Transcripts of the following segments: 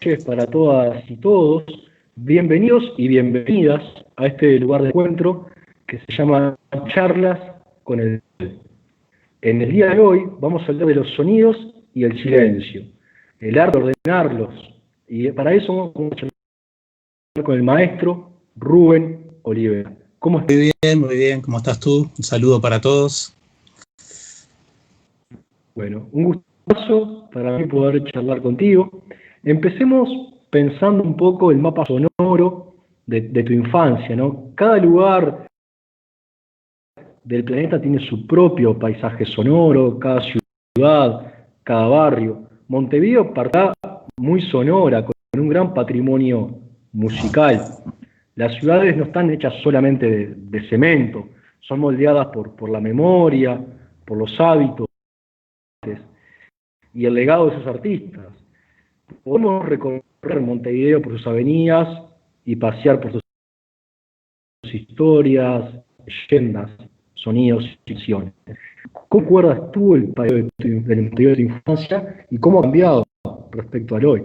noches para todas y todos. Bienvenidos y bienvenidas a este lugar de encuentro que se llama Charlas con el... En el día de hoy vamos a hablar de los sonidos y el silencio, el arte de ordenarlos. Y para eso vamos a charlar con el maestro Rubén Olivera. ¿Cómo estás? Muy bien. ¿Cómo estás tú? Un saludo para todos. Bueno, un gustazo para mí poder charlar contigo. Empecemos pensando un poco el mapa sonoro de tu infancia, ¿no? Cada lugar del planeta tiene su propio paisaje sonoro, cada ciudad, cada barrio. Montevideo está muy sonora, con un gran patrimonio musical. Las ciudades no están hechas solamente de cemento, son moldeadas por la memoria, por los hábitos y el legado de sus artistas. Podemos recorrer Montevideo por sus avenidas y pasear por sus historias, leyendas, sonidos y ficciones. ¿Cómo recuerdas tú el Montevideo de tu infancia y cómo ha cambiado respecto al hoy?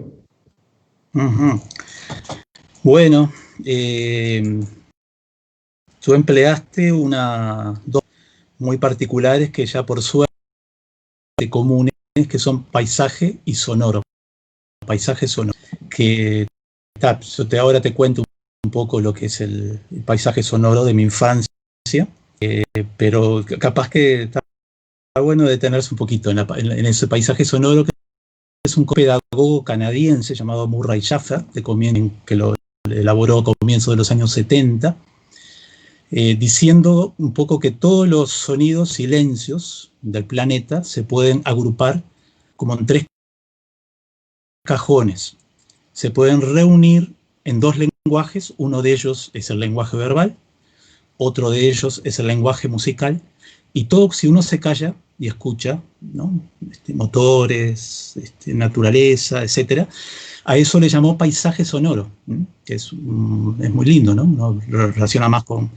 Bueno, tú empleaste dos muy particulares que ya por suerte comunes, que son paisaje y sonoro. Paisaje sonoro. Que ahora te cuento un poco lo que es el paisaje sonoro de mi infancia, pero capaz que está bueno detenerse un poquito en ese paisaje sonoro, que es un pedagogo canadiense llamado Murray Schafer, que lo elaboró a comienzos de los años 70, diciendo un poco que todos los sonidos, silencios del planeta se pueden agrupar como en 3 cajones. Se pueden reunir en 2 lenguajes, uno de ellos es el lenguaje verbal, otro de ellos es el lenguaje musical, y todo, si uno se calla y escucha, ¿no? Motores, naturaleza, etc., a eso le llamó paisaje sonoro, que es muy lindo, ¿no? Uno lo relaciona más con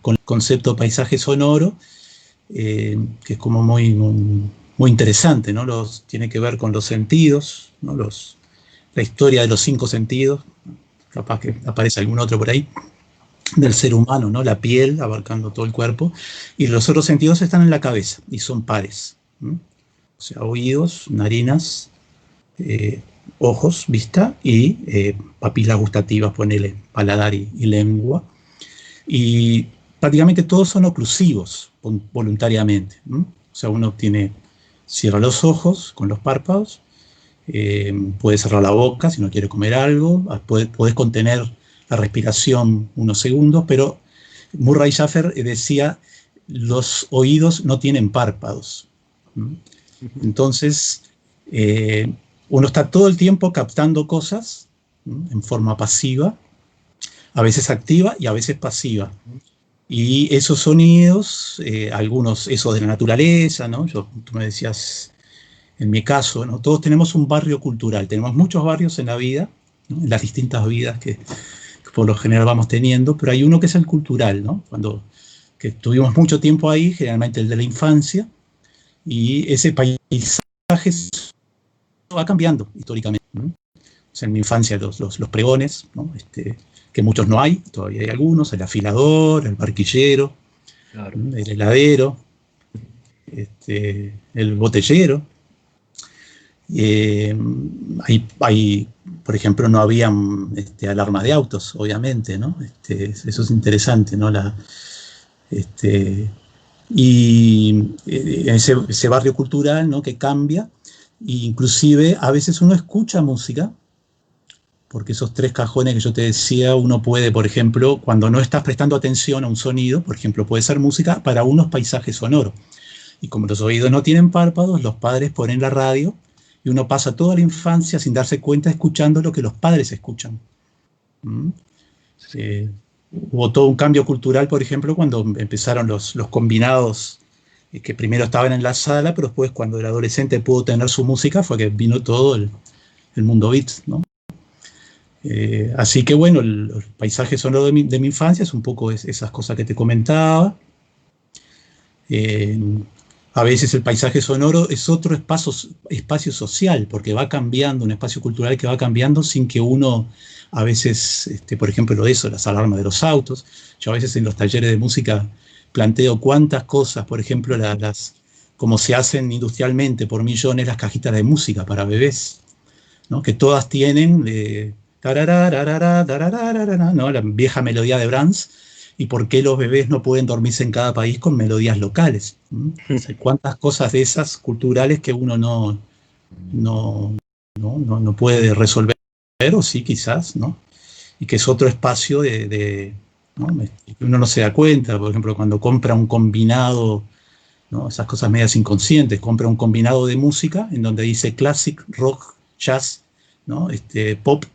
el concepto de paisaje sonoro, que es como muy interesante, ¿no? Tiene que ver con los sentidos, ¿no? La historia de los 5 sentidos, capaz que aparece algún otro por ahí, del ser humano, ¿no? La piel abarcando todo el cuerpo, y los otros sentidos están en la cabeza y son pares, ¿no? O sea, oídos, narinas, ojos, vista y papilas gustativas, ponele paladar y lengua. Y prácticamente todos son oclusivos voluntariamente, ¿no? O sea, uno cierra los ojos con los párpados, puede cerrar la boca si no quiere comer algo, puedes contener la respiración unos segundos, pero Murray Schafer decía, los oídos no tienen párpados. Entonces, uno está todo el tiempo captando cosas, ¿no? En forma pasiva, a veces activa y a veces pasiva. Y esos sonidos, algunos, esos de la naturaleza, ¿no? Tú me decías, en mi caso, ¿no? Todos tenemos un barrio cultural, tenemos muchos barrios en la vida, ¿no? En las distintas vidas que por lo general vamos teniendo, pero hay uno que es el cultural, ¿no? Que estuvimos mucho tiempo ahí, generalmente el de la infancia, y ese paisaje va cambiando históricamente, ¿no? O sea, en mi infancia los pregones, ¿no? Que muchos no hay, todavía hay algunos, el afilador, el barquillero, claro, el heladero, el botellero. Por ejemplo, no había alarmas de autos, obviamente, ¿no? Eso es interesante, ¿no? Ese barrio cultural, ¿no? Que cambia, e inclusive a veces uno escucha música, porque esos 3 cajones que yo te decía, uno puede, por ejemplo, cuando no estás prestando atención a un sonido, por ejemplo, puede ser música para unos paisajes sonoros. Y como los oídos no tienen párpados, los padres ponen la radio y uno pasa toda la infancia sin darse cuenta escuchando lo que los padres escuchan. Hubo todo un cambio cultural, por ejemplo, cuando empezaron los combinados, que primero estaban en la sala, pero después cuando el adolescente pudo tener su música fue que vino todo el mundo beat, ¿no? Así que bueno, el paisaje sonoro de mi infancia es un poco esas cosas que te comentaba. A veces el paisaje sonoro es otro espacio social, porque va cambiando, un espacio cultural que va cambiando sin que uno, a veces, por ejemplo, eso, las alarmas de los autos. Yo a veces en los talleres de música planteo cuántas cosas, por ejemplo, como se hacen industrialmente por millones las cajitas de música para bebés, ¿no? Que todas tienen ¿no? La vieja melodía de Brahms, y por qué los bebés no pueden dormirse en cada país con melodías locales. O sea, cuántas cosas de esas culturales que uno no puede resolver, o sí quizás, ¿no? Y que es otro espacio ¿no? Uno no se da cuenta, por ejemplo, cuando compra un combinado, ¿no? Esas cosas medias inconscientes, compra un combinado de música en donde dice classic, rock, jazz, ¿no? Pop,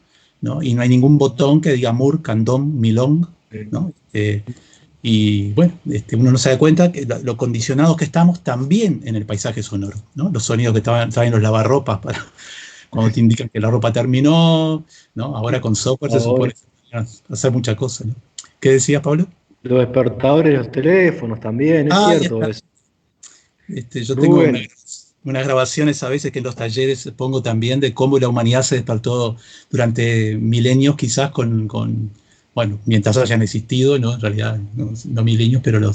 ¿no? Y no hay ningún botón que diga Moore, Candom, Milong, ¿no? Y bueno, uno no se da cuenta que lo condicionados que estamos también en el paisaje sonoro, ¿no? Los sonidos que estaban en los lavarropas para cuando te indican que la ropa terminó, ¿no? Ahora con software se Ahora, supone que hacer muchas cosas, ¿no? ¿Qué decías, Pablo? los despertadores de los teléfonos también, es Ah, ya cierto está. eso. Yo tengo Rubén, unas grabaciones a veces que en los talleres pongo también de cómo la humanidad se despertó durante milenios, quizás bueno, mientras hayan existido, ¿no? En realidad no milenios, pero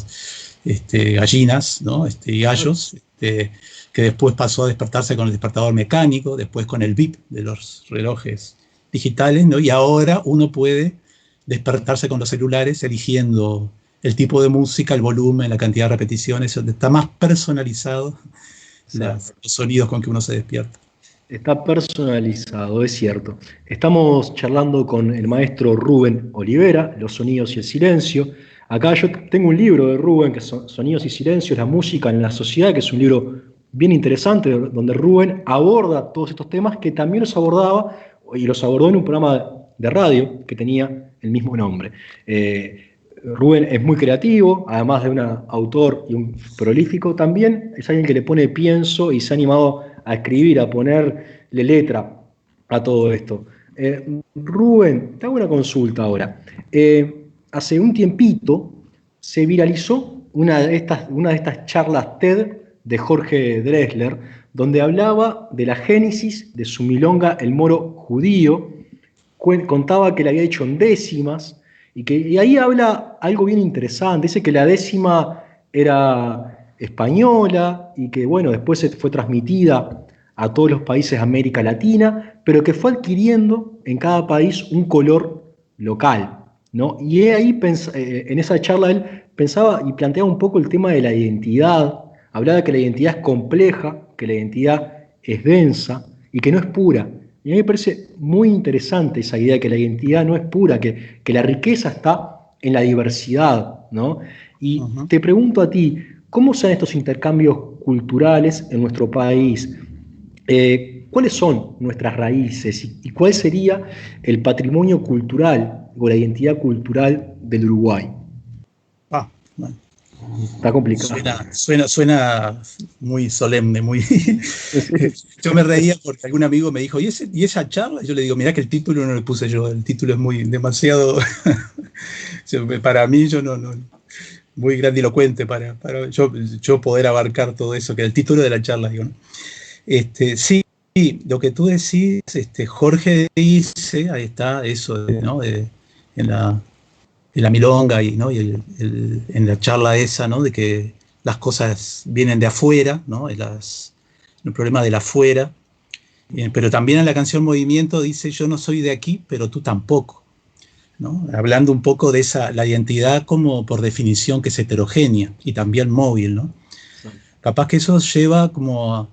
gallinas, ¿no? Y gallos, que después pasó a despertarse con el despertador mecánico, después con el bip de los relojes digitales, ¿no? Y ahora uno puede despertarse con los celulares eligiendo el tipo de música, el volumen, la cantidad de repeticiones, está más personalizado los exacto. sonidos con que uno se despierta. Está personalizado, es cierto. Estamos charlando con el maestro Rubén Olivera, Los sonidos y el silencio. Acá yo tengo un libro de Rubén, que son Sonidos y silencios, la música en la sociedad, que es un libro bien interesante, donde Rubén aborda todos estos temas que también los abordaba y los abordó en un programa de radio que tenía el mismo nombre. Rubén es muy creativo, además de un autor y un prolífico, también es alguien que le pone pienso y se ha animado a escribir, a ponerle letra a todo esto. Rubén, te hago una consulta ahora. Hace un tiempito se viralizó una de estas charlas TED de Jorge Drexler, donde hablaba de la génesis de su milonga El Moro Judío, contaba que la había hecho en décimas, y ahí habla algo bien interesante, dice que la décima era española y que bueno, después se fue transmitida a todos los países de América Latina, pero que fue adquiriendo en cada país un color local, ¿no? Y ahí en esa charla él pensaba y planteaba un poco el tema de la identidad, hablaba de que la identidad es compleja, que la identidad es densa y que no es pura. Y a mí me parece muy interesante esa idea de que la identidad no es pura, que la riqueza está en la diversidad, ¿no? Y Uh-huh. te pregunto a ti, ¿cómo son estos intercambios culturales en nuestro país? ¿Cuáles son nuestras raíces y cuál sería el patrimonio cultural o la identidad cultural del Uruguay? Ah, bueno. Está complicado. Suena muy solemne, muy. Yo me reía porque algún amigo me dijo, ¿y esa charla? Yo le digo, mirá que el título no lo puse yo, el título es muy demasiado. Para mí, yo no, muy grandilocuente para yo poder abarcar todo eso, que es el título de la charla, digo, ¿no? Sí, lo que tú decís, Jorge dice, ahí está, eso, ¿no? En la milonga y, ¿no? En la charla esa, ¿no? De que las cosas vienen de afuera, ¿no? El problema del afuera. Pero también en la canción Movimiento dice, yo no soy de aquí, pero tú tampoco, ¿no? Hablando un poco de la identidad como por definición que es heterogénea y también móvil, ¿no? Capaz que eso lleva como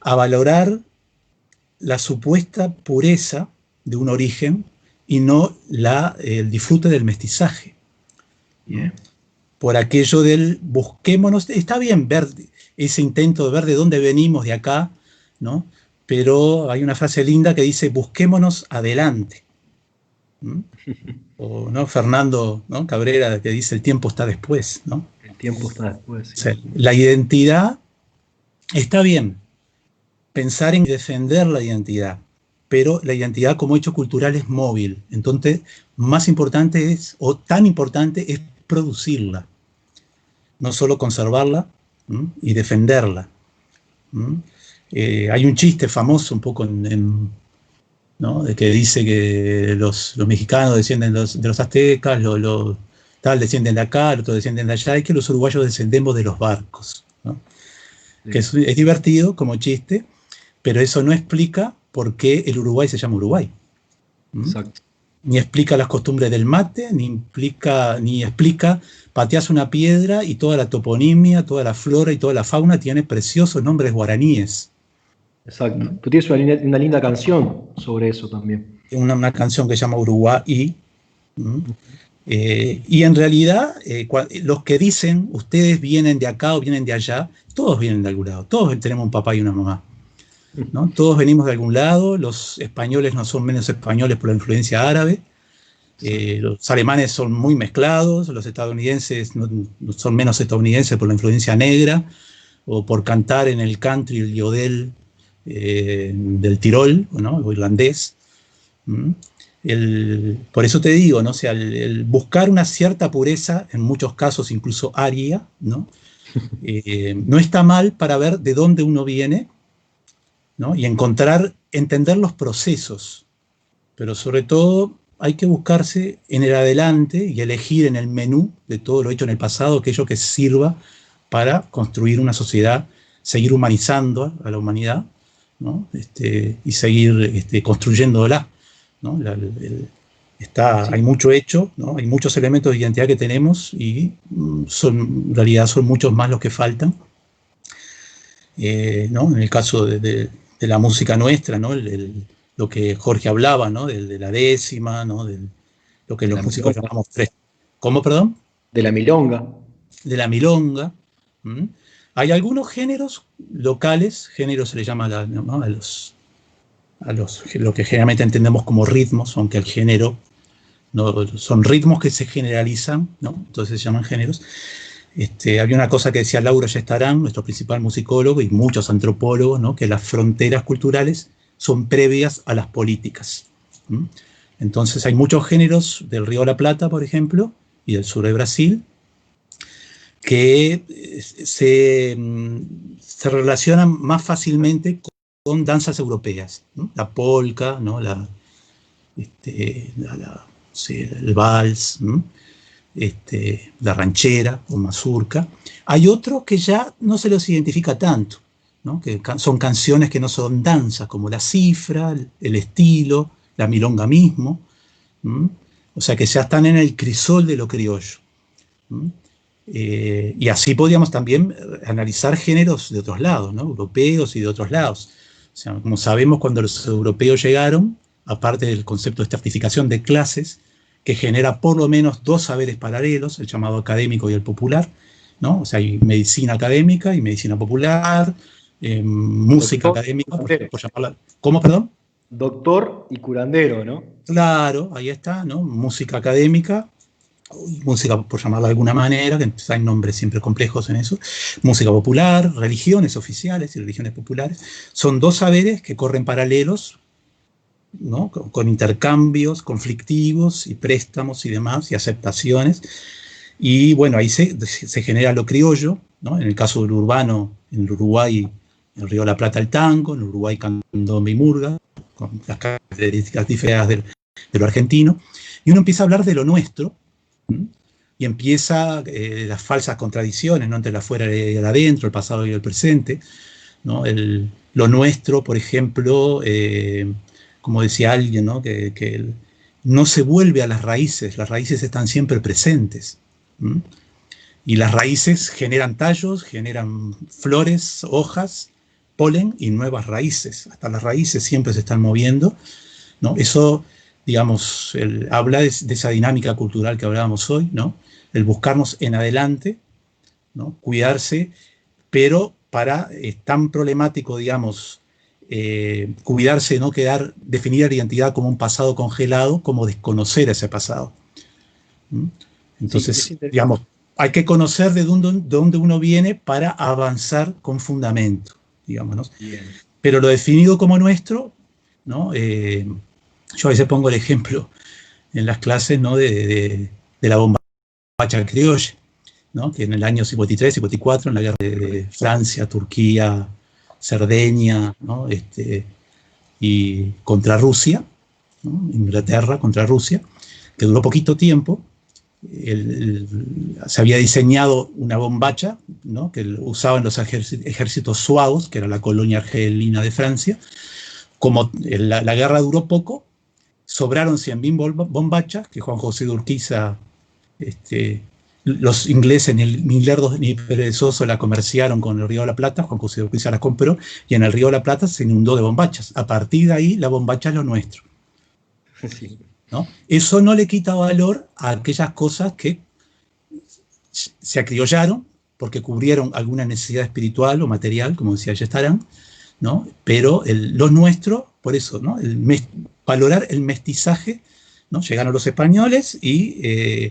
a valorar la supuesta pureza de un origen y no el disfrute del mestizaje, ¿no? Bien. Por aquello del busquémonos, está bien ver ese intento de ver de dónde venimos de acá, ¿no? Pero hay una frase linda que dice busquémonos adelante, ¿no? O ¿no? Fernando, ¿no? Cabrera, que dice el tiempo está después, ¿no? O El tiempo está después, sí. sea, la identidad está bien, pensar en defender la identidad, pero la identidad como hecho cultural es móvil. Entonces, más importante es, o tan importante es producirla, no solo conservarla, y defenderla. Hay un chiste famoso un poco ¿no? De que dice que los mexicanos descienden de los aztecas, tal descienden de acá, el otro descienden de allá, y que los uruguayos descendemos de los barcos, ¿no? Sí, Que es divertido como chiste, pero eso no explica por qué el Uruguay se llama Uruguay. exacto. Ni explica las costumbres del mate, ni explica, pateas una piedra y toda la toponimia, toda la flora y toda la fauna tiene preciosos nombres guaraníes. Exacto. Tú tienes una linda canción sobre eso también. Una canción que se llama Uruguay. Y en realidad, los que dicen, ustedes vienen de acá o vienen de allá, todos vienen de algún lado, todos tenemos un papá y una mamá, ¿no? Todos venimos de algún lado, los españoles no son menos españoles por la influencia árabe, los alemanes son muy mezclados, los estadounidenses no son menos estadounidenses por la influencia negra, o por cantar en el country, el yodel del Tirol, ¿no? O irlandés. Por eso te digo, ¿no? O sea, el buscar una cierta pureza, en muchos casos incluso aria, ¿no? No está mal para ver de dónde uno viene, ¿no? Y entender los procesos, pero sobre todo hay que buscarse en el adelante y elegir en el menú de todo lo hecho en el pasado aquello que sirva para construir una sociedad, seguir humanizando a la humanidad, ¿no? Y seguir construyéndola, ¿no? Hay mucho hecho, ¿no? Hay muchos elementos de identidad que tenemos y en realidad son muchos más los que faltan. ¿No? En el caso de la música nuestra, ¿no? Lo que Jorge hablaba, ¿no? De la décima, ¿no? Lo que De los la músicos milonga. llamamos tres. ¿Cómo, perdón? De la milonga. De la milonga. ¿Mm? Hay algunos géneros locales, géneros se le llama ¿no? lo que generalmente entendemos como ritmos, aunque el género no, son ritmos que se generalizan, ¿no? Entonces se llaman géneros. Había una cosa que decía Laura Yestarán, nuestro principal musicólogo, y muchos antropólogos, ¿no? Que las fronteras culturales son previas a las políticas. Entonces hay muchos géneros del Río de la Plata, por ejemplo, y del sur de Brasil, que se relacionan más fácilmente con danzas europeas, ¿no? La polka, ¿no? Sí, el vals, ¿no? La ranchera o mazurca. Hay otros que ya no se los identifica tanto, ¿no? Que son canciones que no son danzas, como la cifra, el estilo, la milonga mismo, ¿m? O sea que ya están en el crisol de lo criollo. Y así podríamos también analizar géneros de otros lados, ¿no? Europeos y de otros lados. O sea, como sabemos, cuando los europeos llegaron, aparte del concepto de estratificación de clases, que genera por lo menos dos saberes paralelos, el llamado académico y el popular, ¿no? O sea, hay medicina académica y medicina popular, música Doctor y académica, curandero. por llamarla. ¿Cómo, perdón? Doctor y curandero, ¿no? Claro, ahí está, ¿no? Música académica, música por llamarla de alguna manera, que hay nombres siempre complejos en eso, música popular, religiones oficiales y religiones populares, son dos saberes que corren paralelos, ¿no? Con intercambios conflictivos y préstamos y demás, y aceptaciones. Y bueno, ahí se genera lo criollo, ¿no? En el caso del urbano, en el Uruguay, en el Río de la Plata el tango, en el Uruguay candombe y murga, con las características diferentes de lo argentino. Y uno empieza a hablar de lo nuestro, ¿sí? Y empieza las falsas contradicciones, ¿no? Entre el afuera y el adentro, el pasado y el presente, ¿no? Lo nuestro, por ejemplo, como decía alguien, ¿no? Que no se vuelve a las raíces están siempre presentes. ¿Mm? Y las raíces generan tallos, generan flores, hojas, polen y nuevas raíces. Hasta las raíces siempre se están moviendo, ¿no? Eso, digamos, habla de esa dinámica cultural que hablábamos hoy, ¿no? El buscarnos en adelante, ¿no? Cuidarse, pero es tan problemático, digamos, cuidarse de no definir la identidad como un pasado congelado, como desconocer ese pasado. ¿Mm? Sí, Entonces, digamos, hay que conocer de dónde uno viene para avanzar con fundamento, digamos, ¿no? bien. Pero lo definido como nuestro, ¿no? Yo a veces pongo el ejemplo en las clases, ¿no? de la bombacha criolla, ¿no? Que en el año 53, 54, en la guerra de Francia, Turquía, Cerdeña, ¿no? Y contra Rusia, ¿no? Inglaterra contra Rusia, que duró poquito tiempo. Se había diseñado una bombacha, ¿no? Que usaban los ejércitos suavos, que era la colonia argelina de Francia. Como la guerra duró poco, sobraron 100.000 bombachas que Juan José de Urquiza, los ingleses ni lerdos ni perezosos la comerciaron con el Río de la Plata. Juan José de Urquiza la compró y en el Río de la Plata se inundó de bombachas. A partir de ahí la bombacha es lo nuestro. Sí. ¿No? Eso no le quita valor a aquellas cosas que se acriollaron porque cubrieron alguna necesidad espiritual o material, como decía Gestarán, ¿no? Pero lo nuestro, por eso, ¿no? Valorar el mestizaje, ¿no? Llegaron los españoles y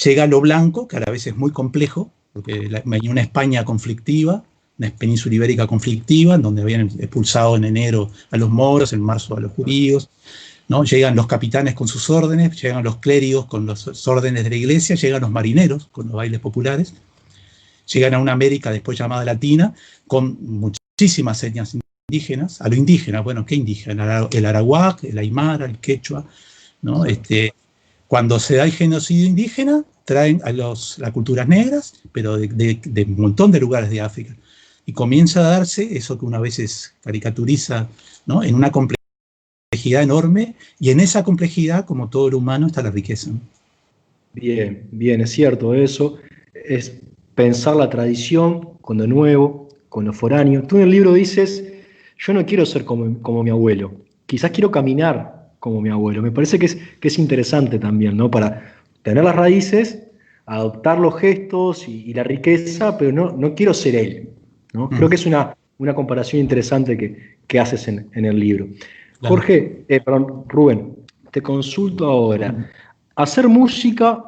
llega lo blanco, que a la vez es muy complejo, porque hay una España conflictiva, una península ibérica conflictiva, en donde habían expulsado en enero a los moros, en marzo a los judíos, ¿no? Llegan los capitanes con sus órdenes, llegan los clérigos con los órdenes de la iglesia, llegan los marineros con los bailes populares, llegan a una América después llamada Latina, con muchísimas señas indígenas, a lo indígena, bueno, ¿qué indígena? El arawak, el aymara, el quechua, ¿no? Cuando se da el genocidio indígena, traen a las culturas negras, pero de un montón de lugares de África. Y comienza a darse eso que una vez caricaturiza, ¿no? En una complejidad enorme, y en esa complejidad, como todo lo humano, está la riqueza. Bien, bien, es cierto eso. Es pensar la tradición con lo nuevo, con lo foráneo. Tú en el libro dices, yo no quiero ser como mi abuelo, quizás quiero caminar como mi abuelo. Me parece que es interesante también, ¿no? Para tener las raíces, adoptar los gestos y la riqueza, pero no quiero ser él, ¿no? Creo que es una comparación interesante que haces en el libro. Claro. Jorge, perdón, Rubén, te consulto ahora. Hacer música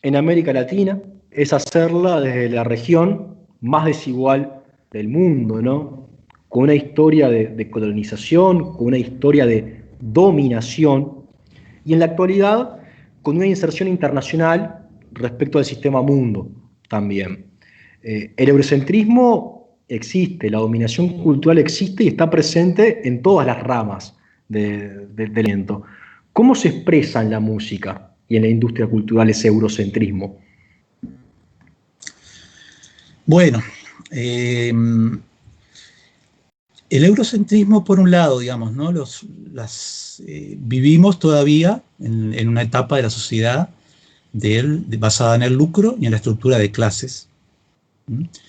en América Latina es hacerla desde la región más desigual del mundo, ¿no? Con una historia de colonización, con una historia de dominación, y en la actualidad con una inserción internacional respecto al sistema mundo también. El eurocentrismo existe, la dominación cultural existe y está presente en todas las ramas del talento. ¿Cómo se expresa en la música y en la industria cultural ese eurocentrismo? Bueno, el eurocentrismo, por un lado, digamos, ¿no? Vivimos todavía en una etapa de la sociedad basada en el lucro y en la estructura de clases.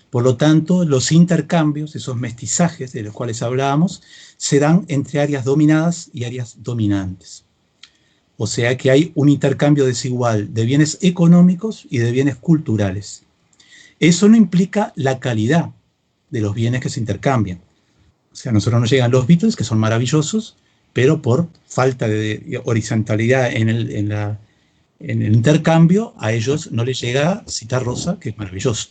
Por lo tanto, los intercambios, esos mestizajes de los cuales hablábamos, se dan entre áreas dominadas y áreas dominantes. O sea que hay un intercambio desigual de bienes económicos y de bienes culturales. Eso no implica la calidad de los bienes que se intercambian. O sea, a nosotros nos llegan los Beatles, que son maravillosos, pero por falta de horizontalidad en el intercambio, a ellos no les llega Cita Rosa, que es maravilloso,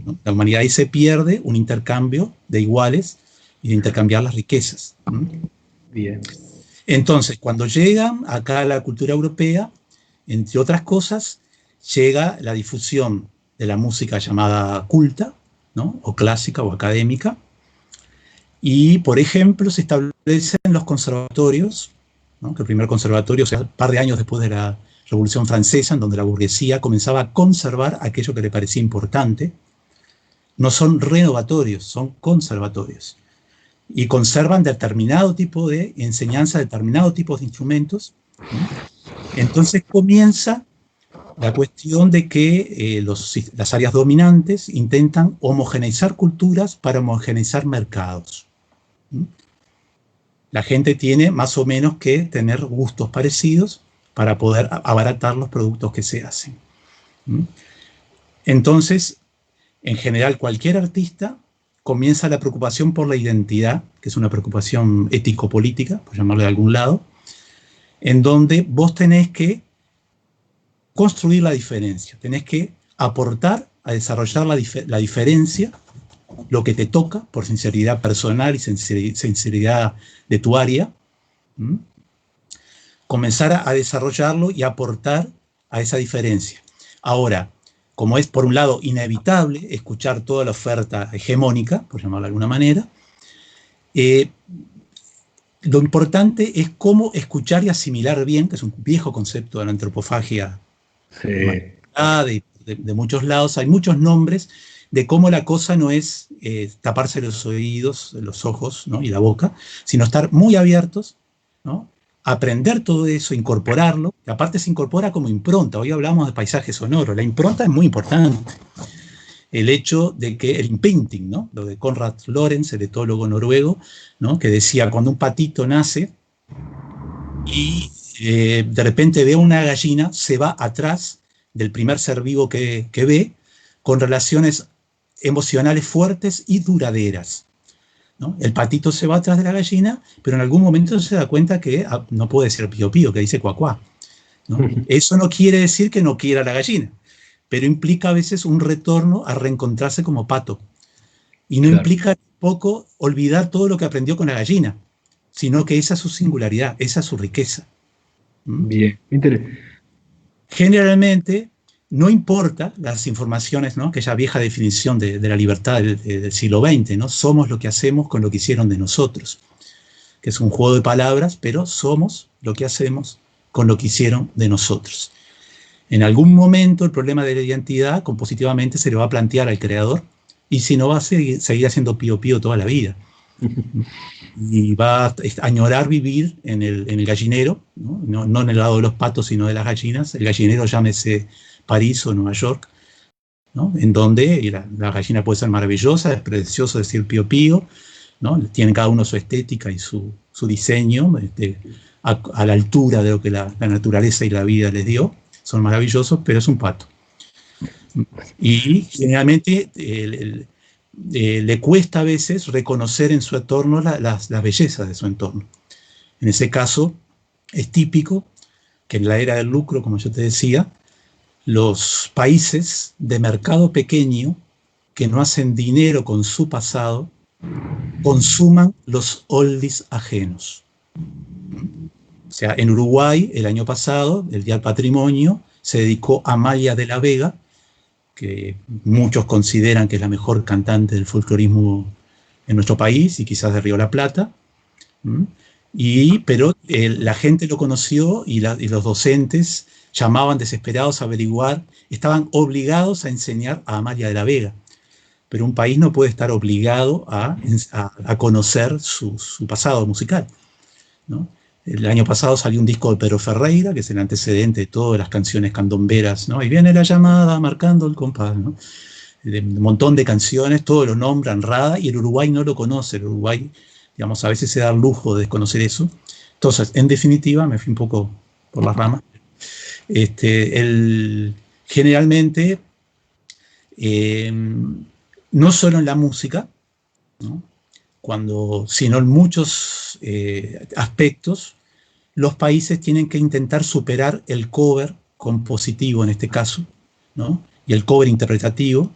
¿no? La humanidad ahí se pierde un intercambio de iguales y de intercambiar las riquezas. Bien. Entonces, cuando llegan acá a la cultura europea, entre otras cosas, llega la difusión de la música llamada culta, ¿no? O clásica o académica. Y, por ejemplo, se establecen los conservatorios, ¿no? Que el primer conservatorio, o sea, un par de años después de la Revolución Francesa, en donde la burguesía comenzaba a conservar aquello que le parecía importante. No son renovatorios, son conservatorios. Y conservan determinado tipo de enseñanza, determinados tipos de instrumentos, ¿no? Entonces comienza la cuestión de que las áreas dominantes intentan homogeneizar culturas para homogeneizar mercados. La gente tiene más o menos que tener gustos parecidos para poder abaratar los productos que se hacen. Entonces, en general, cualquier artista comienza la preocupación por la identidad, que es una preocupación ético-política, por llamarlo de algún lado, en donde vos tenés que construir la diferencia, tenés que aportar a desarrollar la diferencia, lo que te toca por sinceridad personal y sinceridad de tu área, comenzar a desarrollarlo y aportar a esa diferencia. Ahora, como es por un lado inevitable escuchar toda la oferta hegemónica, por llamarlo de alguna manera, lo importante es cómo escuchar y asimilar bien, que es un viejo concepto de la antropofagia Sí. de muchos lados. Hay muchos nombres de cómo la cosa no es taparse los oídos, los ojos, ¿no? y la boca, sino estar muy abiertos, ¿no? Aprender todo eso, incorporarlo, y aparte se incorpora como impronta. Hoy hablamos de paisaje sonoro, la impronta es muy importante. El hecho de que el imprinting, ¿no? Lo de Konrad Lorenz, el etólogo noruego, ¿no? que decía, cuando un patito nace y de repente ve una gallina, se va atrás del primer ser vivo que ve, con relaciones emocionales fuertes y duraderas, ¿no? El patito se va atrás de la gallina, pero en algún momento se da cuenta que no puede decir pío pío, que dice cuacuá, ¿no? Eso no quiere decir que no quiera la gallina, pero implica a veces un retorno a reencontrarse como pato. Y no implica tampoco olvidar todo lo que aprendió con la gallina, sino que esa es su singularidad, esa es su riqueza. Bien, interesante. Generalmente no importa las informaciones, ¿no? Aquella vieja definición de la libertad del siglo XX, ¿no? Somos lo que hacemos con lo que hicieron de nosotros, que es un juego de palabras, pero somos lo que hacemos con lo que hicieron de nosotros. En algún momento el problema de la identidad compositivamente se le va a plantear al creador, y si no va a seguir haciendo pío pío toda la vida. Y va a añorar vivir en el gallinero, ¿no? No en el lado de los patos, sino de las gallinas. El gallinero, llámese París o Nueva York, ¿no? En donde la gallina puede ser maravillosa, es precioso decir pío pío, ¿no? Tienen cada uno su estética y su diseño, a la altura de lo que la naturaleza y la vida les dio. Son maravillosos, pero es un pato. Y generalmente le cuesta a veces reconocer en su entorno las bellezas de su entorno. En ese caso, es típico que en la era del lucro, como yo te decía, los países de mercado pequeño que no hacen dinero con su pasado consuman los oldies ajenos. O sea, en Uruguay, el año pasado, el Día del Patrimonio, se dedicó a Amalia de la Vega, que muchos consideran que es la mejor cantante del folclorismo en nuestro país y quizás de Río de la Plata. Pero la gente lo conoció y los docentes llamaban desesperados a averiguar, estaban obligados a enseñar a Amalia de la Vega. Pero un país no puede estar obligado a conocer su pasado musical, ¿no? El año pasado salió un disco de Pedro Ferreira, que es el antecedente de todas las canciones candomberas, ¿no? Y viene la llamada marcando el compás, ¿no? Un montón de canciones, todos lo nombran Rada, y el Uruguay no lo conoce. El Uruguay, digamos, a veces se da el lujo de desconocer eso. Entonces, en definitiva, me fui un poco por las ramas. Generalmente, no solo en la música, ¿no? Sino en muchos aspectos, los países tienen que intentar superar el cover compositivo en este caso, ¿no? Y el cover interpretativo,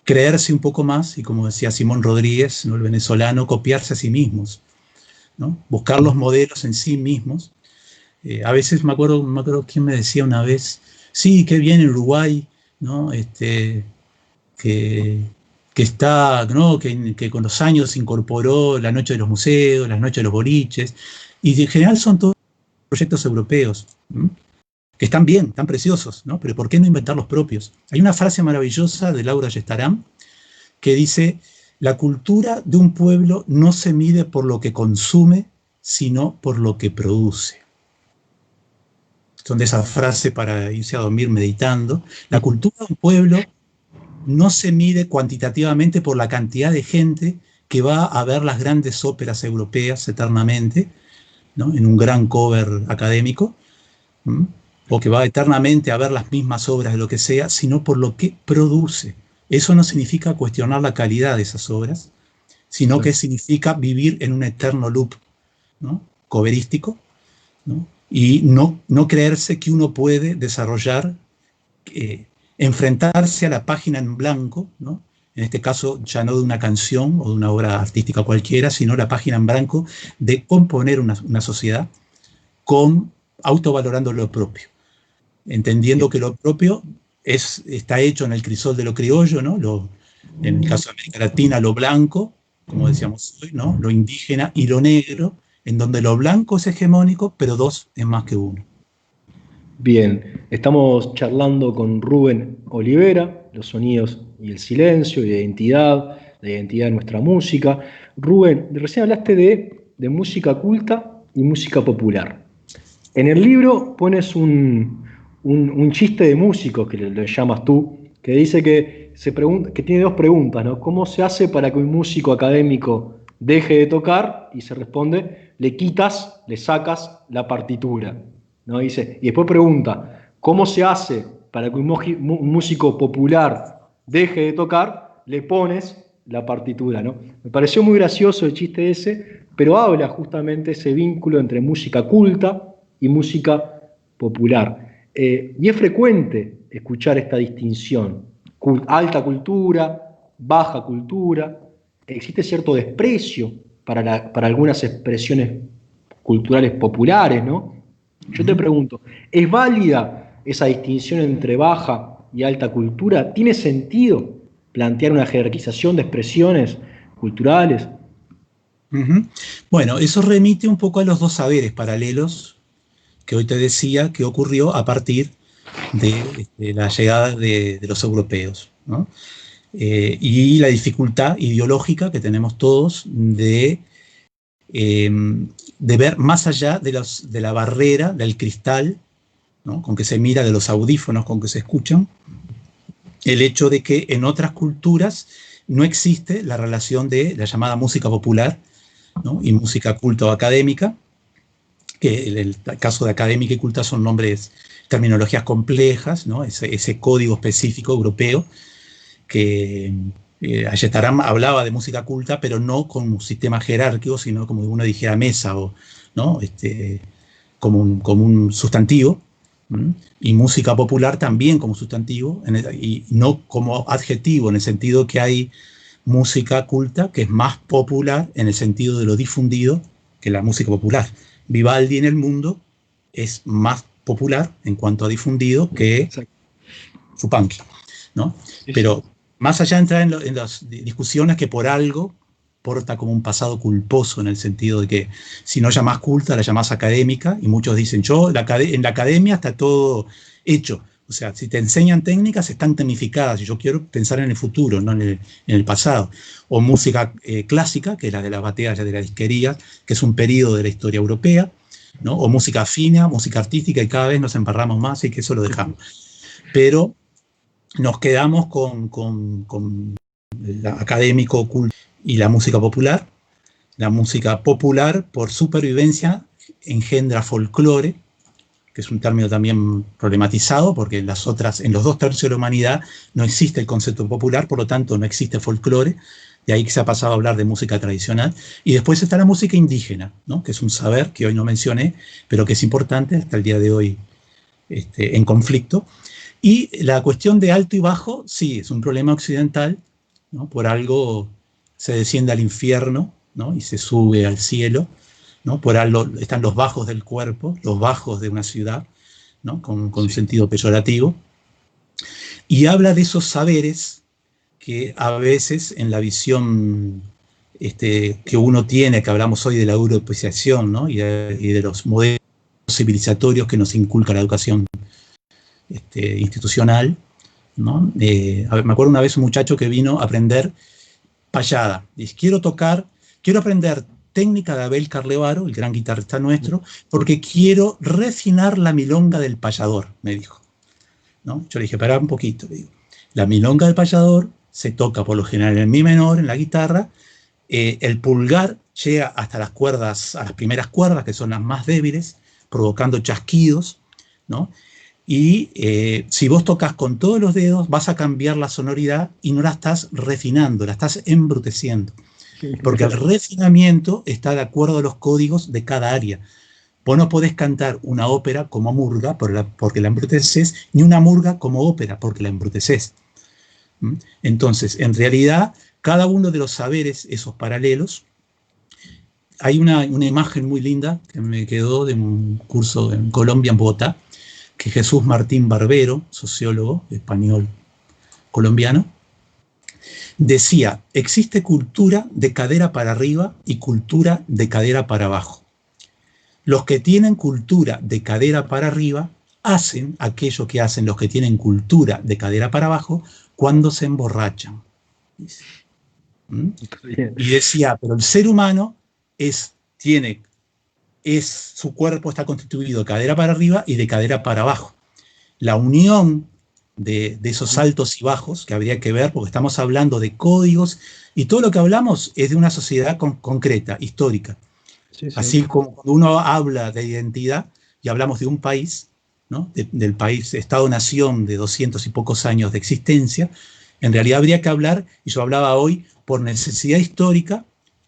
creerse un poco más, y como decía Simón Rodríguez, ¿no? El venezolano, copiarse a sí mismos, ¿no? Buscar los modelos en sí mismos. A veces me acuerdo quién me decía una vez, sí, qué bien en Uruguay, ¿no? Está, ¿no? que con los años incorporó la noche de los museos, las noches de los boliches, y en general son todos proyectos europeos, ¿m? Que están bien, están preciosos, ¿no? Pero ¿por qué no inventar los propios? Hay una frase maravillosa de Laura Yestaram que dice, la cultura de un pueblo no se mide por lo que consume, sino por lo que produce. Son de esa frase para irse a dormir meditando. La cultura de un pueblo no se mide cuantitativamente por la cantidad de gente que va a ver las grandes óperas europeas eternamente, ¿no? En un gran cover académico, ¿m? O que va eternamente a ver las mismas obras de lo que sea, sino por lo que produce. Eso no significa cuestionar la calidad de esas obras, sino que significa vivir en un eterno loop, ¿no? Coverístico, ¿no? Y no creerse que uno puede desarrollar, enfrentarse a la página en blanco, ¿no? En este caso ya no de una canción o de una obra artística cualquiera, sino la página en blanco de componer una sociedad autovalorando lo propio, entendiendo que lo propio está hecho en el crisol de lo criollo, ¿no? En el caso de América Latina, lo blanco, como decíamos hoy, ¿no? Lo indígena y lo negro, en donde lo blanco es hegemónico, pero dos es más que uno. Bien, estamos charlando con Rubén Olivera, los sonidos y el silencio, y la identidad de nuestra música. Rubén, recién hablaste de música culta y música popular. En el libro pones un chiste de músicos, que le llamas tú, que dice que tiene dos preguntas, ¿no? ¿Cómo se hace para que un músico académico deje de tocar? Y se responde, le sacas la partitura, ¿no? Dice, y después pregunta, ¿cómo se hace para que un músico popular deje de tocar? Le pones la partitura, ¿no? Me pareció muy gracioso el chiste ese, pero habla justamente ese vínculo entre música culta y música popular. Y es frecuente escuchar esta distinción, alta cultura, baja cultura, existe cierto desprecio para algunas expresiones culturales populares, ¿no? Yo te pregunto, ¿es válida esa distinción entre baja y alta cultura? ¿Tiene sentido plantear una jerarquización de expresiones culturales? Bueno, eso remite un poco a los dos saberes paralelos que hoy te decía que ocurrió a partir de la llegada de los europeos, ¿no? Y la dificultad ideológica que tenemos todos de ver más allá de la barrera, del cristal, ¿no? Con que se mira, de los audífonos con que se escuchan, el hecho de que en otras culturas no existe la relación de la llamada música popular, ¿no? Y música culta o académica, que en el caso de académica y culta son nombres, terminologías complejas, ¿no? Ese código específico europeo que Ayestarán hablaba de música culta, pero no con un sistema jerárquico, sino como uno dijera mesa, o, ¿no? Como un sustantivo, y música popular también como sustantivo, y no como adjetivo, en el sentido que hay música culta que es más popular en el sentido de lo difundido que la música popular. Vivaldi en el mundo es más popular en cuanto a difundido que Chupanqui, ¿no? Sí, sí. Pero más allá de entrar en las discusiones que por algo porta como un pasado culposo, en el sentido de que si no llamás culta, la llamás académica, y muchos dicen, en la academia está todo hecho. O sea, si te enseñan técnicas, están tecnificadas, y yo quiero pensar en el futuro, no en el pasado. O música clásica, que es la de las batallas de la disquería, que es un periodo de la historia europea, ¿no? O música fina, música artística, y cada vez nos embarramos más, y que eso lo dejamos. Pero nos quedamos con el académico culto y la música popular. La música popular, por supervivencia, engendra folclore, que es un término también problematizado, porque en los 2/3 de la humanidad no existe el concepto popular, por lo tanto no existe folclore, de ahí que se ha pasado a hablar de música tradicional. Y después está la música indígena, ¿no? Que es un saber que hoy no mencioné, pero que es importante hasta el día de hoy en conflicto. Y la cuestión de alto y bajo, sí, es un problema occidental, ¿no? Por algo se desciende al infierno, ¿no? Y se sube al cielo, ¿no? Por algo están los bajos del cuerpo, los bajos de una ciudad, ¿no? Con un sentido peyorativo. Y habla de esos saberes que a veces en la visión que uno tiene, que hablamos hoy de la europeización, ¿no? y de los modelos civilizatorios que nos inculca la educación institucional, ¿no? Me acuerdo una vez un muchacho que vino a aprender payada. Dice, quiero aprender técnica de Abel Carlevaro, el gran guitarrista nuestro, porque quiero refinar la milonga del payador, me dijo, ¿no? Yo le dije, pará un poquito. Le digo, la milonga del payador se toca por lo general en mi menor, en la guitarra, el pulgar llega hasta las cuerdas, a las primeras cuerdas, que son las más débiles, provocando chasquidos, ¿no? Y si vos tocas con todos los dedos, vas a cambiar la sonoridad y no la estás refinando, la estás embruteciendo. Porque el refinamiento está de acuerdo a los códigos de cada área. Vos no podés cantar una ópera como murga porque la embruteces, ni una murga como ópera porque la embruteces. Entonces, en realidad, cada uno de los saberes, esos paralelos, hay una imagen muy linda que me quedó de un curso en Colombia, en Bogotá, que Jesús Martín Barbero, sociólogo español colombiano, decía: existe cultura de cadera para arriba y cultura de cadera para abajo. Los que tienen cultura de cadera para arriba hacen aquello que hacen los que tienen cultura de cadera para abajo cuando se emborrachan. ¿Mm? Y decía, pero el ser humano su cuerpo está constituido de cadera para arriba y de cadera para abajo. La unión de esos altos y bajos que habría que ver, porque estamos hablando de códigos, y todo lo que hablamos es de una sociedad concreta, histórica. Sí, sí. Así como cuando uno habla de identidad y hablamos de un país, ¿no? Del país, Estado-nación de 200 y pocos años de existencia, en realidad habría que hablar, y yo hablaba hoy, por necesidad histórica,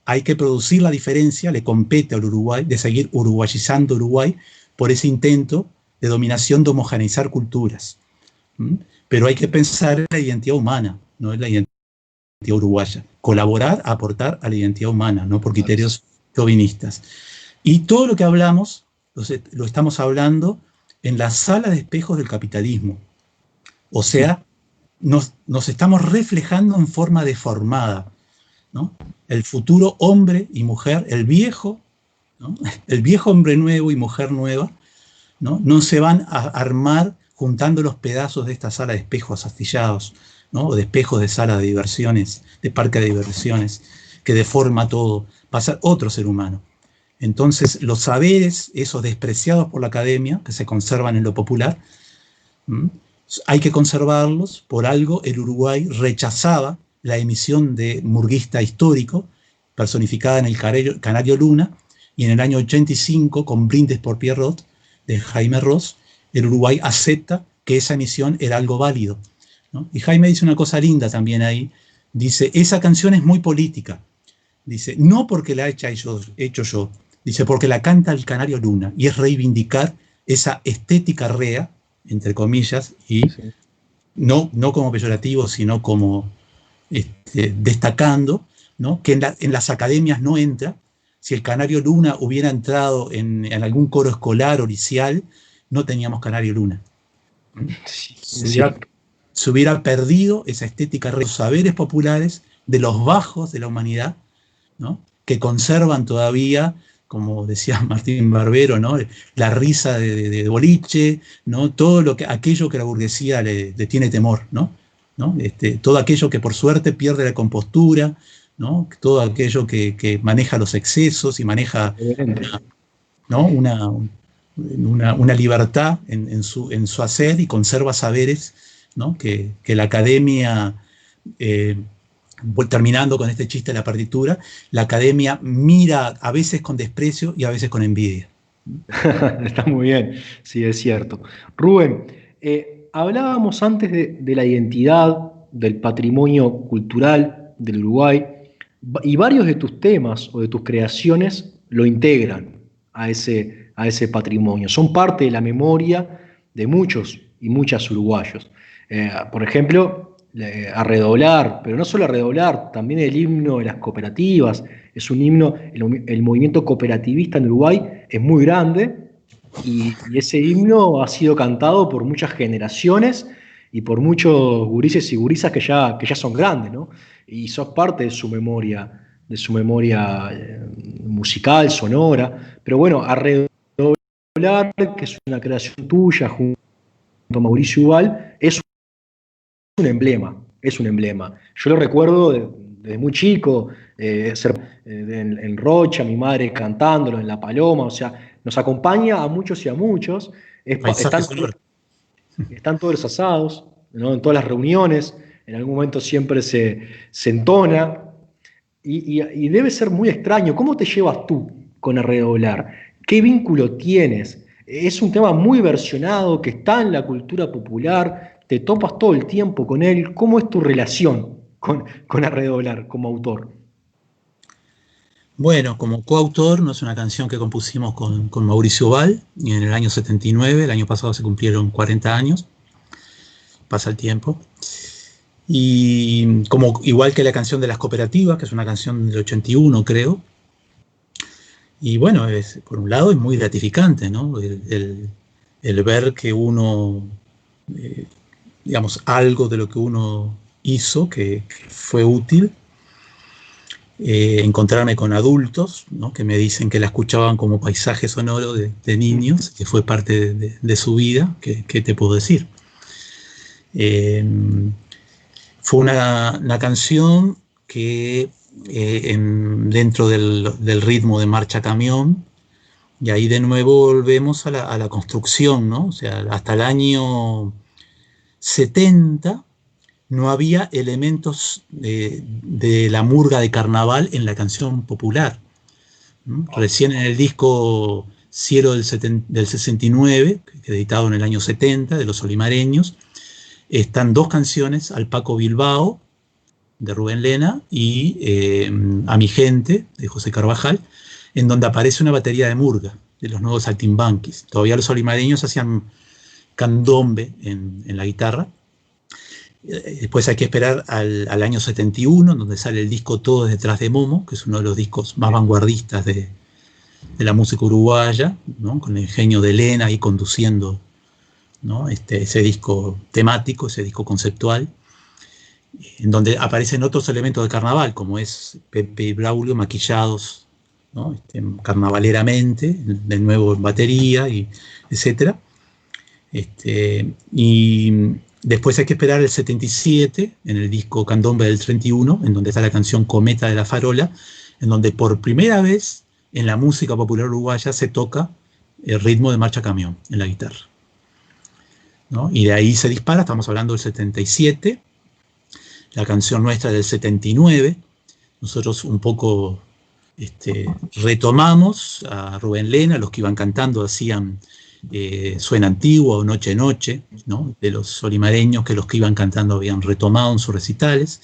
hay que producir la diferencia, le compete al Uruguay, de seguir uruguayizando Uruguay por ese intento de dominación, de homogeneizar culturas. Pero hay que pensar en la identidad humana, no en la identidad uruguaya. Colaborar, aportar a la identidad humana, no por criterios chauvinistas. Y todo lo que hablamos, lo estamos hablando en la sala de espejos del capitalismo. O sea, nos estamos reflejando en forma deformada, ¿no? El futuro hombre y mujer, el viejo, ¿no? El viejo hombre nuevo y mujer nueva, no se van a armar juntando los pedazos de esta sala de espejos astillados, ¿no? O de espejos de sala de diversiones, de parque de diversiones, que deforma todo, va a ser otro ser humano. Entonces, los saberes, esos despreciados por la academia, que se conservan en lo popular, hay que conservarlos. Por algo el Uruguay rechazaba la emisión de Murguista Histórico, personificada en el Canario Luna, y en el año 85, con Brindis por Pierrot, de Jaime Ross, el Uruguay acepta que esa emisión era algo válido, ¿no? Y Jaime dice una cosa linda también ahí, dice, esa canción es muy política, dice, no porque la haya hecho yo, dice, porque la canta el Canario Luna, y es reivindicar esa estética rea, entre comillas, y sí, no como peyorativo, sino como destacando, ¿no? Que en las academias no entra. Si el Canario Luna hubiera entrado en algún coro escolar o licial, no teníamos Canario Luna. Sí, se hubiera perdido esa estética de los saberes populares, de los bajos de la humanidad, ¿no? Que conservan todavía, como decía Martín Barbero, ¿no? La risa de boliche, ¿no? Todo aquello que la burguesía le tiene temor, ¿no? Todo aquello que por suerte pierde la compostura, ¿no? Todo aquello que maneja los excesos y maneja una libertad en su hacer, y conserva saberes, ¿no? Que la academia, terminando con este chiste de la partitura, la academia mira a veces con desprecio y a veces con envidia. Está muy bien, sí, es cierto. Rubén, hablábamos antes de la identidad, del patrimonio cultural del Uruguay, y varios de tus temas o de tus creaciones lo integran a ese patrimonio. Son parte de la memoria de muchos y muchas uruguayos. Por ejemplo, a redoblar, pero no solo a redoblar, también el himno de las cooperativas. Es un himno, el movimiento cooperativista en Uruguay es muy grande, y ese himno ha sido cantado por muchas generaciones y por muchos gurises y gurisas que ya son grandes, ¿no? Y sos parte de su memoria musical, sonora. Pero bueno, a redoblar, que es una creación tuya junto a Mauricio Ubal, es un emblema, es un emblema. Yo lo recuerdo desde muy chico, en Rocha, mi madre cantándolo, en La Paloma, o sea, nos acompaña a muchos y a muchos. Están todos los asados, ¿no? En todas las reuniones, en algún momento siempre se entona, y debe ser muy extraño. ¿Cómo te llevas tú con el redoblar? ¿Qué vínculo tienes? Es un tema muy versionado, que está en la cultura popular, te topas todo el tiempo con él. ¿Cómo es tu relación con el redoblar como autor? Bueno, como coautor, no es una canción que compusimos con Mauricio Ubal, y en el año 79, el año pasado se cumplieron 40 años, pasa el tiempo. Y como igual que la canción de las cooperativas, que es una canción del 81, creo. Y bueno, por un lado es muy gratificante, ¿no? El el ver que uno, digamos, algo de lo que uno hizo que fue útil, encontrarme con adultos, ¿no?, que me dicen que la escuchaban como paisaje sonoro de niños, que fue parte de su vida. ¿Qué te puedo decir? Fue una canción que dentro del ritmo de Marcha Camión, y ahí de nuevo volvemos a la construcción, ¿no? O sea, hasta el año 70 no había elementos de la murga de carnaval en la canción popular. Recién en el disco Cielo del 69, editado en el año 70, de los Olimareños, están dos canciones, Al Paco Bilbao, de Rubén Lena, y A mi gente, de José Carvajal, en donde aparece una batería de murga, de los Nuevos Saltimbanquis. Todavía los Olimareños hacían candombe en la guitarra. Después hay que esperar al año 71, en donde sale el disco Todo detrás de Momo, que es uno de los discos más vanguardistas de la música uruguaya, ¿no?, con el genio de Lena ahí conduciendo, ¿no?, ese disco temático, ese disco conceptual, en donde aparecen otros elementos de carnaval, como es Pepe y Braulio maquillados, ¿no?, carnavaleramente, de nuevo en batería, etc. Y después hay que esperar el 77, en el disco Candombe del 31, en donde está la canción Cometa de la Farola, en donde por primera vez en la música popular uruguaya se toca el ritmo de Marcha Camión en la guitarra, ¿no? Y de ahí se dispara, estamos hablando del 77, la canción nuestra del 79, nosotros un poco retomamos a Rubén Lena, los que iban cantando hacían Suena Antigua o Noche Noche, ¿no?, de los olimareños, que los que iban cantando habían retomado en sus recitales.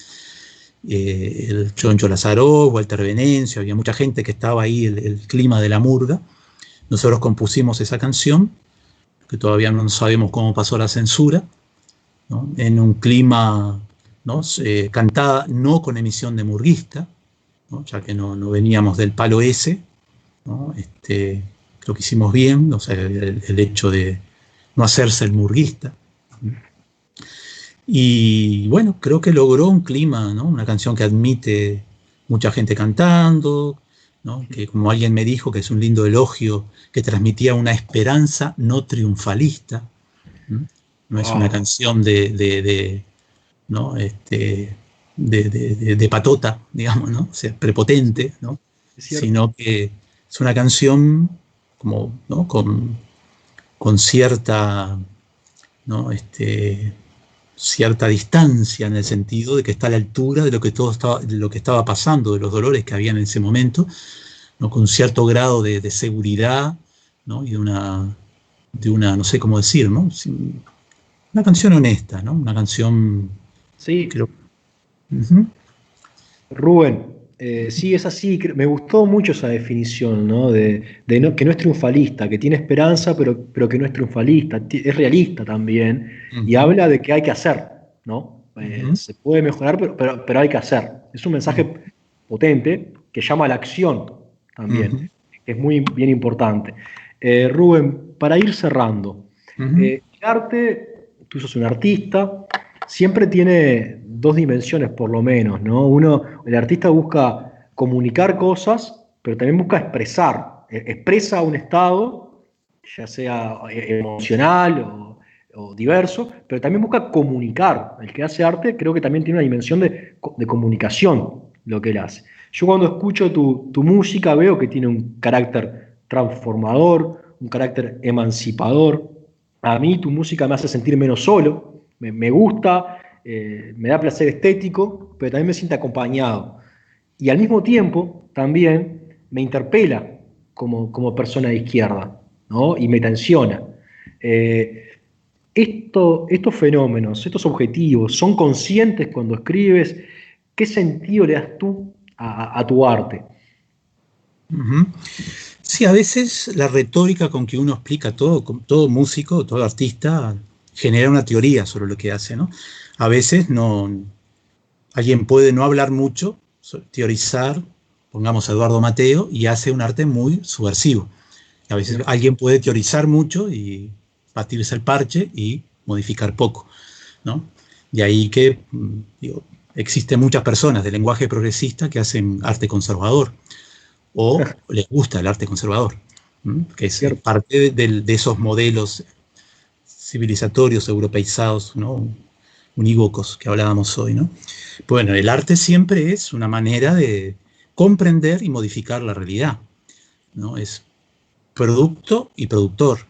El Choncho Lazaró, Walter Venencio, había mucha gente que estaba ahí, el clima de la murga. Nosotros compusimos esa canción, que todavía no sabemos cómo pasó la censura, ¿no?, en un clima, ¿no?, cantada no con emisión de murguista, ¿no?, ya que no veníamos del palo ese, ¿no? Creo que hicimos bien, o sea, el hecho de no hacerse el murguista. Y bueno, creo que logró un clima, ¿no?, una canción que admite mucha gente cantando, ¿no?, que, como alguien me dijo, que es un lindo elogio, que transmitía una esperanza no triunfalista. No es una canción ¿no?, de patota, digamos, ¿no?, o sea, prepotente, ¿no?, sino que es una canción como, ¿no?, con cierta, ¿no?, cierta distancia, en el sentido de que está a la altura de lo que de lo que estaba pasando, de los dolores que había en ese momento, ¿no?, con cierto grado de seguridad, ¿no?, y de una, no sé cómo decir, ¿no?, una canción honesta, ¿no?, una canción, Sí, creo. Uh-huh. Rubén, sí, es así. Me gustó mucho esa definición, ¿no? Que no es triunfalista, que tiene esperanza, pero que no es triunfalista, es realista también, y Uh-huh. habla de que hay que hacer, ¿no? Uh-huh. Se puede mejorar, pero hay que hacer. Es un mensaje potente que llama a la acción también, Uh-huh. que es muy bien importante. Rubén, para ir cerrando, Uh-huh. el arte, tú sos un artista, siempre tiene dos dimensiones por lo menos, ¿no? El artista busca comunicar cosas, pero también busca expresar. Expresa un estado, ya sea emocional o diverso, pero también busca comunicar. El que hace arte creo que también tiene una dimensión de comunicación, lo que él hace. Yo cuando escucho tu música veo que tiene un carácter transformador, un carácter emancipador. A mí tu música me hace sentir menos solo, me gusta, me da placer estético, pero también me siento acompañado. Y al mismo tiempo también me interpela como persona de izquierda, ¿no? Y me tensiona. Eh, estos fenómenos, estos objetivos, ¿son conscientes cuando escribes? ¿Qué sentido le das tú a tu arte? Uh-huh. Sí, a veces la retórica con que uno explica todo, todo músico, todo artista, genera una teoría sobre lo que hace, ¿no? A veces alguien puede no hablar mucho, teorizar, pongamos a Eduardo Mateo, y hace un arte muy subversivo. A veces alguien puede teorizar mucho y batirse el parche y modificar poco, ¿no? De ahí que, digo, existen muchas personas de lenguaje progresista que hacen arte conservador o les gusta el arte conservador, que es parte de esos modelos civilizatorios, europeizados, ¿no? Unívocos que hablábamos hoy, ¿no? Bueno, el arte siempre es una manera de comprender y modificar la realidad, ¿no? Es producto y productor.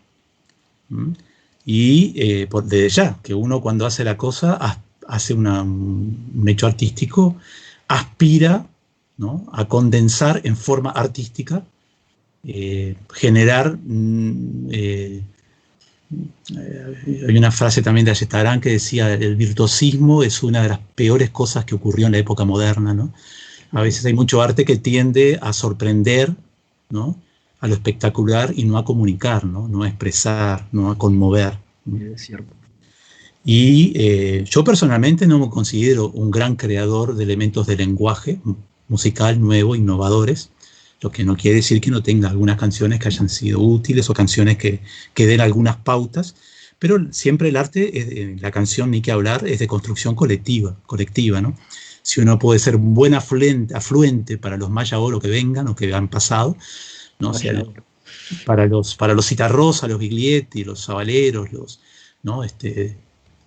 Y desde ya, que uno cuando hace la cosa, hace un hecho artístico, aspira, ¿no?, a condensar en forma artística, generar... hay una frase también de Ayestarán que decía: el virtuosismo es una de las peores cosas que ocurrió en la época moderna, ¿no? A veces hay mucho arte que tiende a sorprender, ¿no?, a lo espectacular y no a comunicar, ¿no?, no a expresar, no a conmover, ¿no? Es cierto. Y yo personalmente no me considero un gran creador de elementos de lenguaje musical nuevo, innovadores, lo que no quiere decir que no tenga algunas canciones que hayan sido útiles o canciones que den algunas pautas, pero siempre el arte, la canción ni que hablar, es de construcción colectiva, ¿no? Si uno puede ser un buen afluente para los Maya Oro que vengan o que han pasado, ¿no? O sea, para los Citarrosa, los Biglietti, los Sabaleros, ¿no?,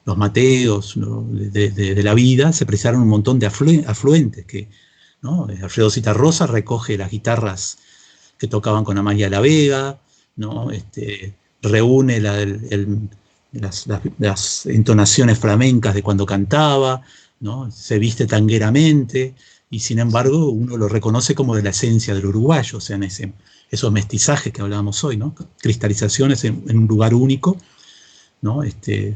los Mateos, ¿no?, de la vida, se precisaron un montón de afluentes que, ¿no? Alfredo Citarrosa recoge las guitarras que tocaban con Amalia La Vega, ¿no? Reúne las entonaciones flamencas de cuando cantaba, ¿no? Se viste tangueramente, y sin embargo uno lo reconoce como de la esencia del uruguayo, o sea, en esos mestizajes que hablábamos hoy, ¿no? Cristalizaciones en un lugar único, ¿no?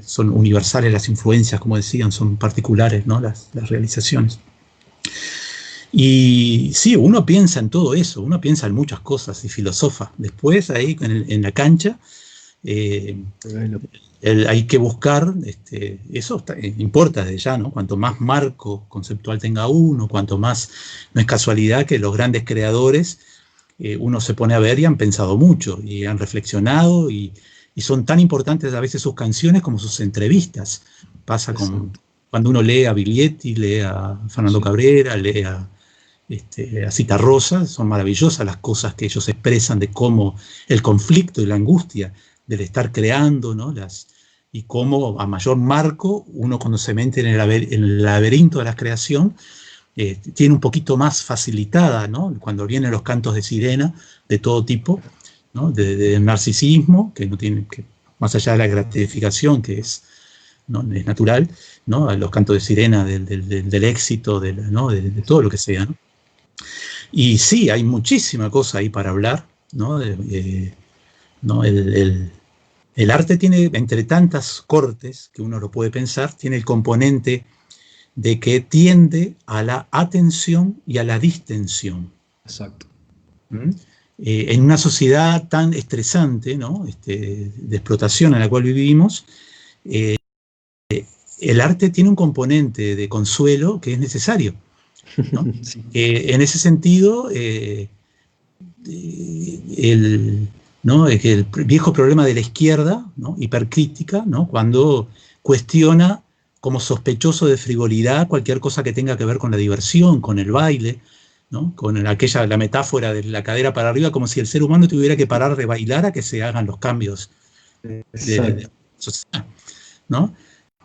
Son universales las influencias, como decían, son particulares, ¿no?, las realizaciones. Y sí, uno piensa en todo eso, uno piensa en muchas cosas y filosofa. Después, ahí en la cancha, hay que buscar, eso importa desde ya, ¿no? Cuanto más marco conceptual tenga uno, cuanto más, no es casualidad que los grandes creadores, uno se pone a ver y han pensado mucho, y han reflexionado, y son tan importantes a veces sus canciones como sus entrevistas. Pasa cuando uno lee a Biglietti, lee a Fernando Cabrera, lee a Citarrosa, son maravillosas las cosas que ellos expresan de cómo el conflicto y la angustia del estar creando, ¿no?, y cómo a mayor marco uno, cuando se mete en el laberinto de la creación, tiene un poquito más facilitada, ¿no?, cuando vienen los cantos de sirena de todo tipo, ¿no?, de narcisismo, que no tiene, que más allá de la gratificación que es, ¿no?, es natural, ¿no?, los cantos de sirena del éxito, ¿no?, de todo lo que sea, ¿no? Y sí, hay muchísima cosa ahí para hablar, ¿no? ¿No? El arte tiene, entre tantas cortes que uno lo puede pensar, tiene el componente de que tiende a la atención y a la distensión. Exacto. En una sociedad tan estresante, ¿no?, de explotación en la cual vivimos, el arte tiene un componente de consuelo que es necesario, ¿no? Sí. En ese sentido, ¿no?, el viejo problema de la izquierda, ¿no?, hipercrítica, ¿no?, cuando cuestiona como sospechoso de frivolidad cualquier cosa que tenga que ver con la diversión, con el baile, ¿no?, con la metáfora de la cadera para arriba, como si el ser humano tuviera que parar de bailar a que se hagan los cambios de sociedad, ¿no?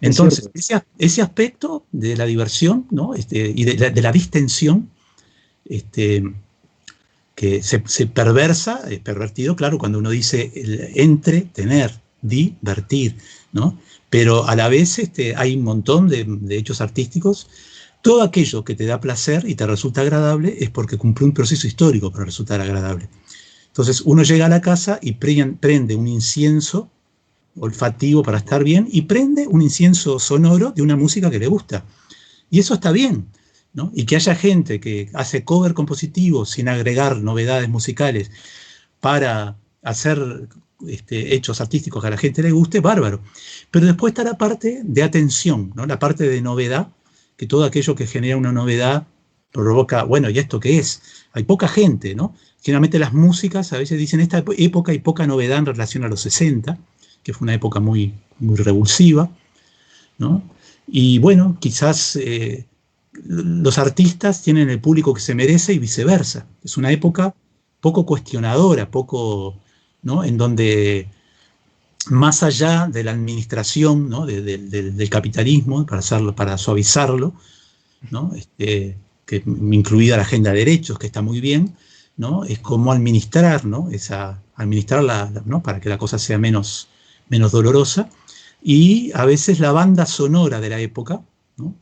Entonces, ese aspecto de la diversión, ¿no?, y de la distensión, que se perversa, es pervertido, claro, cuando uno dice entretener, divertir, ¿no? Pero a la vez hay un montón de hechos artísticos. Todo aquello que te da placer y te resulta agradable es porque cumplió un proceso histórico para resultar agradable. Entonces uno llega a la casa y prende un incienso olfativo para estar bien, y prende un incienso sonoro de una música que le gusta. Y eso está bien, ¿no? Y que haya gente que hace cover compositivos sin agregar novedades musicales para hacer hechos artísticos que a la gente le guste, bárbaro. Pero después está la parte de atención, ¿no?, la parte de novedad, que todo aquello que genera una novedad provoca, bueno, ¿y esto qué es? Hay poca gente, ¿no? Generalmente las músicas a veces dicen, esta época hay poca novedad en relación a los 60, que fue una época muy, muy revulsiva, ¿no? Y bueno, quizás los artistas tienen el público que se merece y viceversa. Es una época poco cuestionadora, poco, ¿no? En donde más allá de la administración, ¿no? Del capitalismo, para suavizarlo, ¿no? Incluida la agenda de derechos, que está muy bien, ¿no? Es como administrar, ¿no? ¿no? Para que la cosa sea menos dolorosa. Y a veces la banda sonora de la época, ¿no?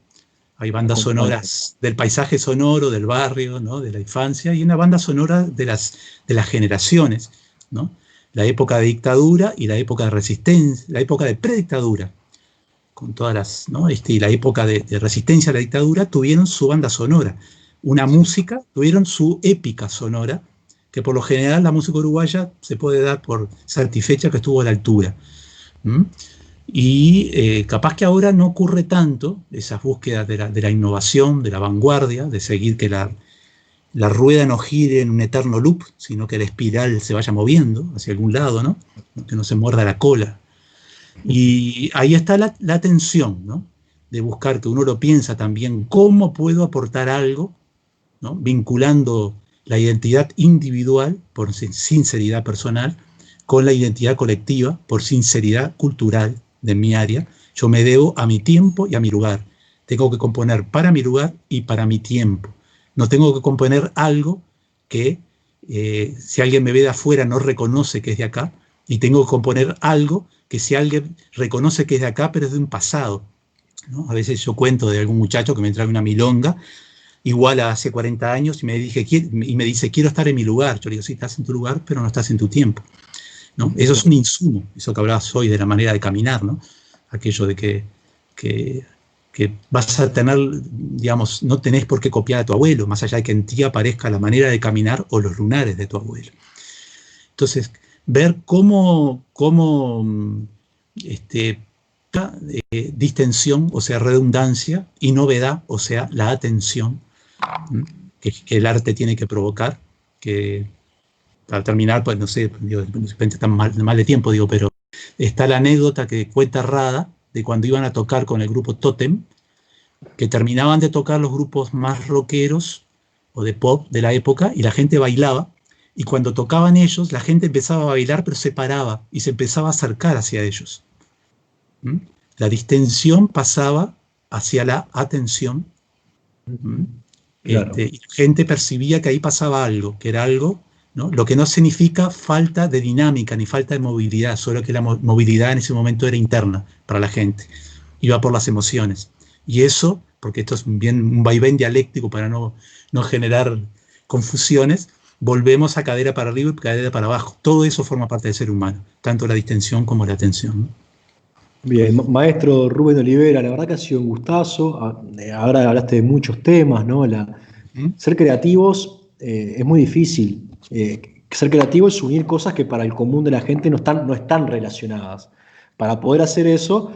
Hay bandas sonoras del paisaje sonoro, del barrio, ¿no? De la infancia, y una banda sonora de las generaciones, ¿no? La época de dictadura y la época de resistencia, la época de predictadura, con todas las, ¿no? Y la época de resistencia a la dictadura tuvieron su banda sonora. Una música, tuvieron su épica sonora, que por lo general la música uruguaya se puede dar por satisfecha que estuvo a la altura. ¿Mm? Y capaz que ahora no ocurre tanto esas búsquedas de la innovación, de la vanguardia, de seguir que la rueda no gire en un eterno loop, sino que la espiral se vaya moviendo hacia algún lado, ¿no? Que no se muerda la cola. Y ahí está la tensión, ¿no? De buscar, que uno lo piensa también, ¿cómo puedo aportar algo, ¿no? Vinculando la identidad individual por sinceridad personal con la identidad colectiva por sinceridad cultural de mi área. Yo me debo a mi tiempo y a mi lugar. Tengo que componer para mi lugar y para mi tiempo. No tengo que componer algo que si alguien me ve de afuera no reconoce que es de acá, y tengo que componer algo que si alguien reconoce que es de acá, pero es de un pasado, ¿no? A veces yo cuento de algún muchacho que me trae una milonga, igual a hace 40 años, y me dice, quiero estar en mi lugar. Yo le digo, sí, estás en tu lugar, pero no estás en tu tiempo, ¿no? Eso es un insumo, eso que hablabas hoy de la manera de caminar, ¿no? Aquello de que vas a tener, digamos, no tenés por qué copiar a tu abuelo, más allá de que en ti aparezca la manera de caminar o los lunares de tu abuelo. Entonces, ver cómo distensión, o sea, redundancia, y novedad, o sea, la atención, que el arte tiene que provocar, que para terminar, pues no sé, digo, de repente está mal de tiempo, digo, pero está la anécdota que cuenta Rada de cuando iban a tocar con el grupo Totem, que terminaban de tocar los grupos más rockeros o de pop de la época, y la gente bailaba, y cuando tocaban ellos, la gente empezaba a bailar, pero se paraba y se empezaba a acercar hacia ellos. ¿Mm? La distensión pasaba hacia la atención. ¿Mm? Claro. Y la gente percibía que ahí pasaba algo, que era algo, ¿no? Lo que no significa falta de dinámica ni falta de movilidad, solo que la movilidad en ese momento era interna para la gente, iba por las emociones. Y eso, porque esto es bien un vaivén dialéctico para no generar confusiones, volvemos a cadera para arriba y cadera para abajo. Todo eso forma parte del ser humano, tanto la distensión como la atención, ¿no? Bien, maestro Rubén Olivera, la verdad que ha sido un gustazo. Ahora hablaste de muchos temas, ¿no? Ser creativos es muy difícil. Ser creativo es unir cosas que para el común de la gente no están relacionadas. Para poder hacer eso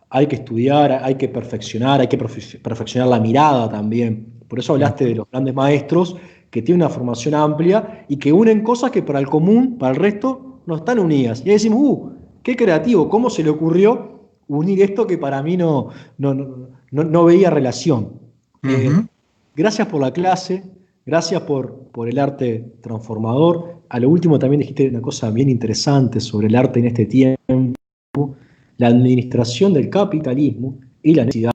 hay que estudiar, hay que perfeccionar, hay que perfeccionar la mirada también. Por eso hablaste de los grandes maestros que tienen una formación amplia y que unen cosas que para el común, para el resto, no están unidas. Y ahí decimos, qué creativo, ¿cómo se le ocurrió unir esto que para mí no veía relación? Gracias por la clase, gracias por el arte transformador. A lo último también dijiste una cosa bien interesante sobre el arte en este tiempo, la administración del capitalismo y la necesidad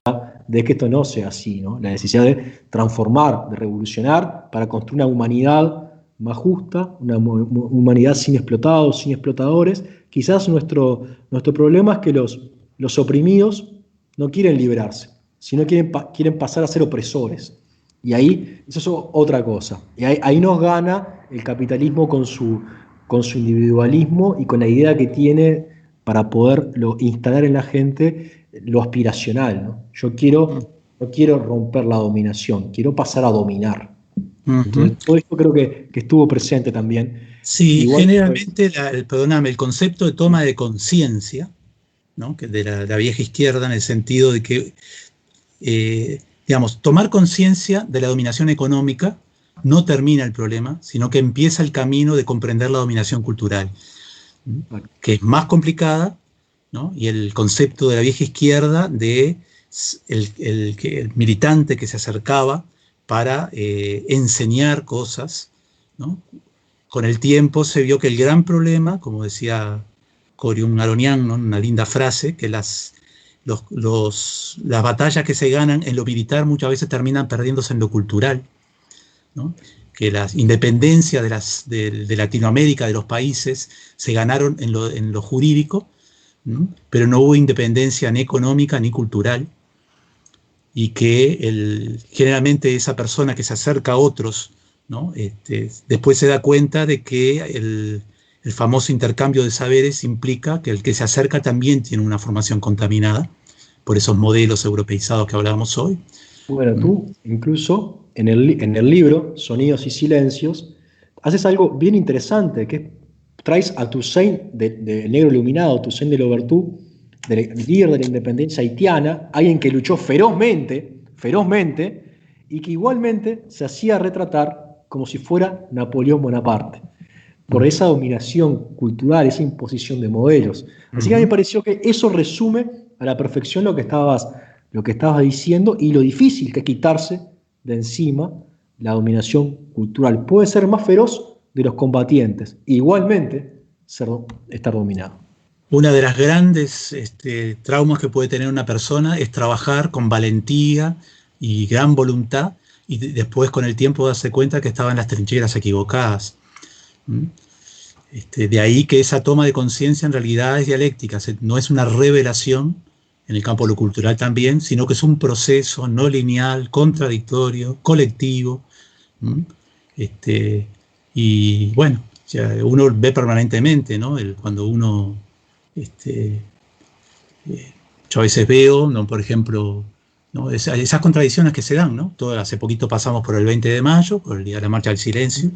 de que esto no sea así, ¿no? La necesidad de transformar, de revolucionar para construir una humanidad más justa, una humanidad sin explotados, sin explotadores. Quizás nuestro problema es que los oprimidos no quieren liberarse, sino quieren pasar a ser opresores. Y ahí, eso es otra cosa. Y ahí nos gana el capitalismo con su individualismo y con la idea que tiene para poderlo instalar en la gente lo aspiracional, ¿no? No quiero romper la dominación, quiero pasar a dominar. Entonces, todo esto creo que estuvo presente también. Sí, Igual, generalmente, el concepto de toma de conciencia, ¿no? Que de la vieja izquierda, en el sentido de que, digamos, tomar conciencia de la dominación económica no termina el problema, sino que empieza el camino de comprender la dominación cultural, que es más complicada, ¿no? Y el concepto de la vieja izquierda de el militante que se acercaba para enseñar cosas, ¿no? Con el tiempo se vio que el gran problema, como decía Corium Aronian, ¿no? Una linda frase, que las batallas que se ganan en lo militar muchas veces terminan perdiéndose en lo cultural, ¿no? Que las independencias de Latinoamérica, de los países, se ganaron en lo jurídico, ¿no? Pero no hubo independencia ni económica ni cultural, y que generalmente esa persona que se acerca a otros, ¿no? Después se da cuenta de que el famoso intercambio de saberes implica que el que se acerca también tiene una formación contaminada por esos modelos europeizados que hablábamos hoy. Bueno, ¿Mm? tú incluso en el libro Sonidos y Silencios haces algo bien interesante, que es, traes a Toussaint de Negro Iluminado, Toussaint de Louverture, del líder de la independencia haitiana, alguien que luchó ferozmente, y que igualmente se hacía retratar como si fuera Napoleón Bonaparte, por Mm. esa dominación cultural, esa imposición de modelos. Así que a mí me Ujú. pareció que eso resume a la perfección lo que estabas diciendo y lo difícil que es quitarse de encima la dominación cultural. Puede ser más feroz de los combatientes, igualmente estar dominado. Una de las grandes traumas que puede tener una persona es trabajar con valentía y gran voluntad y después con el tiempo darse cuenta que estaba en las trincheras equivocadas. ¿Mm? De ahí que esa toma de conciencia en realidad es dialéctica, no es una revelación en el campo de lo cultural también, sino que es un proceso no lineal, contradictorio, colectivo. ¿Mm? Este, y bueno, ya uno ve permanentemente, ¿no? Cuando uno, este, yo a veces veo, ¿no? Por ejemplo, ¿no? Esas contradicciones que se dan, ¿no? Hace poquito pasamos por el 20 de mayo, por el Día de la Marcha del Silencio,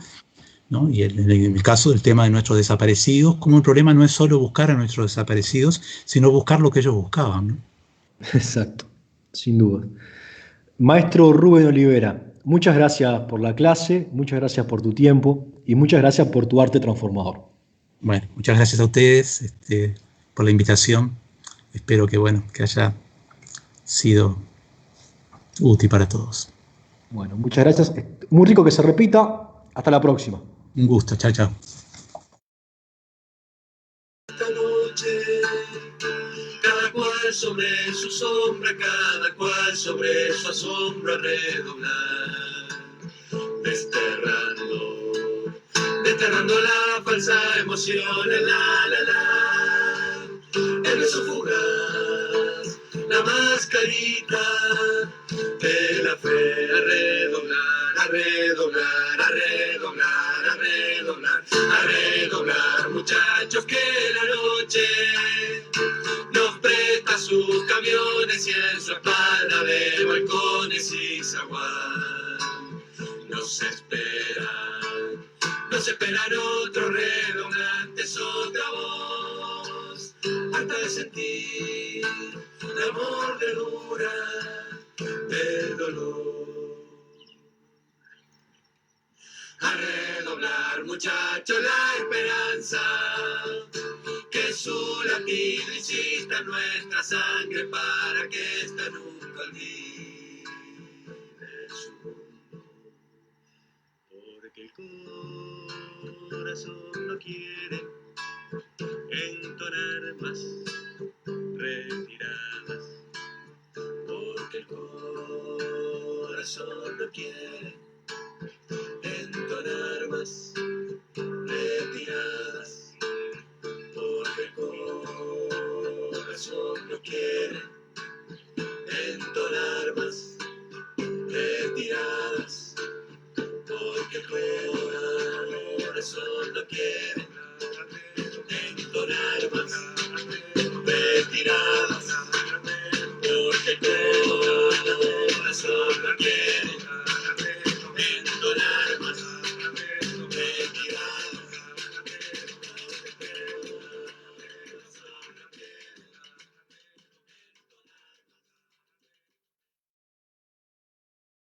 ¿no? Y en el caso del tema de nuestros desaparecidos, como el problema no es solo buscar a nuestros desaparecidos, sino buscar lo que ellos buscaban, ¿no? Exacto, sin duda. Maestro Rubén Olivera, muchas gracias por la clase, muchas gracias por tu tiempo y muchas gracias por tu arte transformador. Bueno, muchas gracias a ustedes por la invitación. Espero que, bueno, que haya sido útil para todos. Bueno, muchas gracias. Muy rico que se repita. Hasta la próxima. Un gusto, chao, chao. Esta noche, cada cual sobre su sombra, cada cual sobre su asombro a redoblar, desterrando la falsa emoción, el beso fugaz, la mascarita de la fe, a redoblar, a redoblar, a redoblar, a redoblar, a redoblar, muchachos, que la noche nos presta sus camiones y en su espalda de balcones y zaguán nos esperan otros redoblantes, otra voz, harta de sentir la mordedura del dolor. A redoblar, muchachos, la esperanza, que su latido insista en nuestra sangre para que esta nunca olvide su mundo. Porque el corazón no quiere entonar más retiradas. Porque el corazón no quiere entonar más retiradas, porque el corazón no quiere